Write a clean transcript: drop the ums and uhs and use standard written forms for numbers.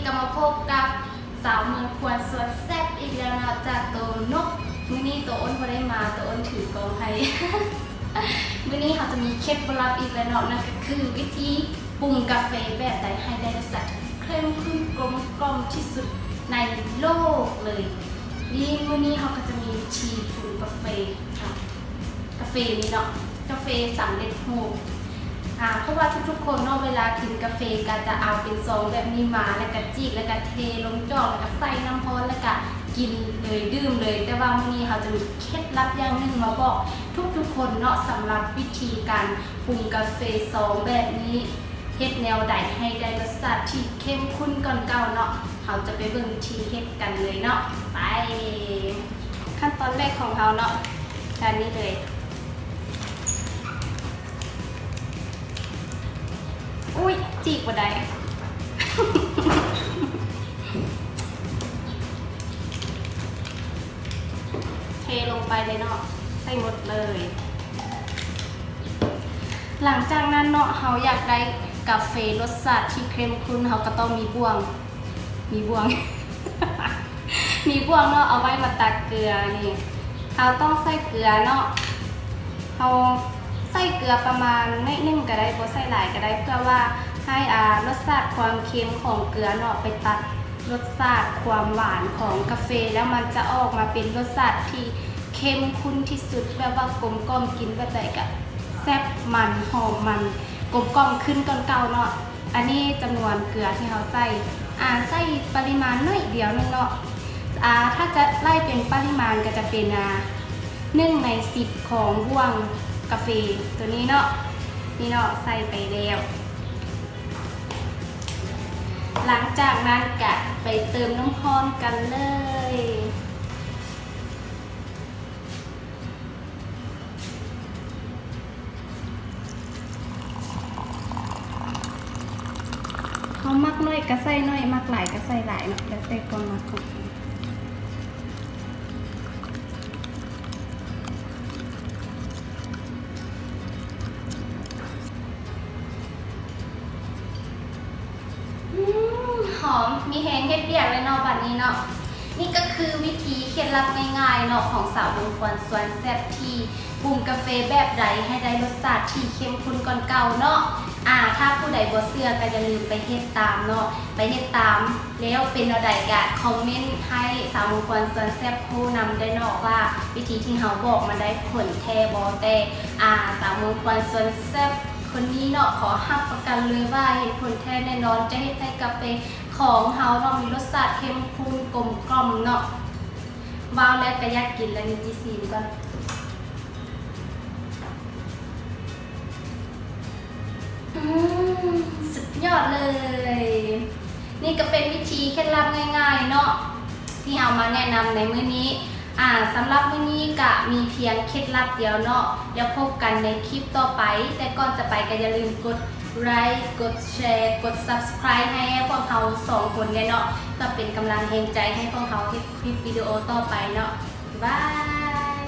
ก็มาพบกับสาวเมืองควรสวนแซ่บอีกแล้วนะจากโตนกมื้อนี้โตอ้นบ่ได้มาโตอ้นถือกองไห้ มื้อนี้เราจะมีเคล็ดลับอีกแล้วเนาะนั่นก็คือวิธีปรุงกาแฟแบบใดให้ได้รสชาติเข้มข้นกลมกล่อมที่สุดในโลกเลยนี่มื้อนี้เราก็จะมีวิธีปรุงกาแฟกาแฟนี่เนาะกาแฟสำเร็จรูปเพราะว่าทุกๆคนเนาะเวลากินกาแฟก็จะเอาเป็นซองแบบนี้มาแล้วก็จีบแล้วก็เทลงจอกแล้วก็ใส่น้ำร้อนแล้วก็กินเลยดื่มเลยแต่ว่ามื้อนี้เราจะมีเคล็ดลับอย่างหนึ่งมาบอกทุกๆคนเนาะสำหรับวิธีการปรุงกาแฟซองแบบนี้เฮ็ดแนวใดให้ได้รสชาติที่เข้มข้นก่อนเก่าเนาะเราจะไปเบิ่งวิธีเฮ็ดกันเลยเนาะไปขั้นตอนแรกของเราเนาะการนี้เลยอุ้ยจีบบ่ได้ เทลงไปเลยเนาะใส่หมดเลยหลังจากนั้นเนาะเราอยากได้กาแฟรสชาติที่เข้มข้นเราก็ต้องมีบ่วง มีบ่วง มีบ่วงเนาะเอาไว้มาตักเกลือนี่เราต้องใส่เกลือเนาะเราใส่เกลือประมาณนิดนึงก็ได้บ่ใส่หลายก็ได้เพื่อว่าให้รสชาติความเค็มของเกลือเนาะไปตัดรสชาติความหวานของกาแฟแล้วมันจะออกมาเป็นรสชาติที่เข้มข้นที่สุดแบบว่ากลมกล่อมกินแบบใดก็แซ่บมันหอมมันกลมกล่อมขึ้นก่อนเก่าเนาะอันนี้จำนวนเกลือที่เราใส่ใส่ปริมาณน้อยเดียวนึงเนาะถ้าจะไล่เป็นปริมาณก็จะเป็น1 ใน 10ของบ่วงกาแฟตัวนี้เนาะนี่เนาะใส่ไปแล้วหลังจากนั้นก็ไปเติมน้ำร้อนกันเลยเขามักน้อยก็ใส่น้อยมักหลายก็ใส่หลายเนาะแล้วแต่ความมักของหอมมีแห้งเฮ็ดเรียกเลยเนาะบัดนี้เนาะนี่ก็คือวิธีเคล็ดลับง่ายๆเนาะของสาวเมืองควรสวนแซ่บที่ปรุงกาแฟแบบใดให้ได้รสชาติที่เข้มข้นก่อนเก่าเนาะถ้าผู้ใดบ่เชื่อก็อย่าลืมไปเฮ็ดตามเนาะไปเฮ็ดตามแล้วเป็นเอาใดก็คอมเมนต์ให้สาวเมืองควรสวนแซ่บผู้นำได้เนาะว่าวิธีที่เฮาบอกมันได้ผลแท้บ่แต่สาวเมืองควรสวนแซ่บคนนี้เนาะขอรับประกันเลยว่าเห็นผลแท้แน่นอนจะเฮ็ดให้กาแฟของเฮาเนาะมีรสชาติเข้มข้นกลมกล่อมเนาะว้าวแล้วก็อยากกินแล้วนี่จีซีนก่อนสุดยอดเลยนี่ก็เป็นวิธีเคล็ดลับง่ายๆเนาะที่เอามาแนะนำในมื้อนี้สำหรับมื้อนี้ก็มีเพียงเคล็ดลับเดียวเนาะแล้วพบกันในคลิปต่อไปแต่ก่อนจะไปก็อย่าลืมกดไลค์กดแชร์กด Subscribe ให้พวกเรา2 คนเนี่ยเนาะก็เป็นกำลังแรงใจให้พวกเราที่คลิปวิดีโอต่อไปเนาะบาย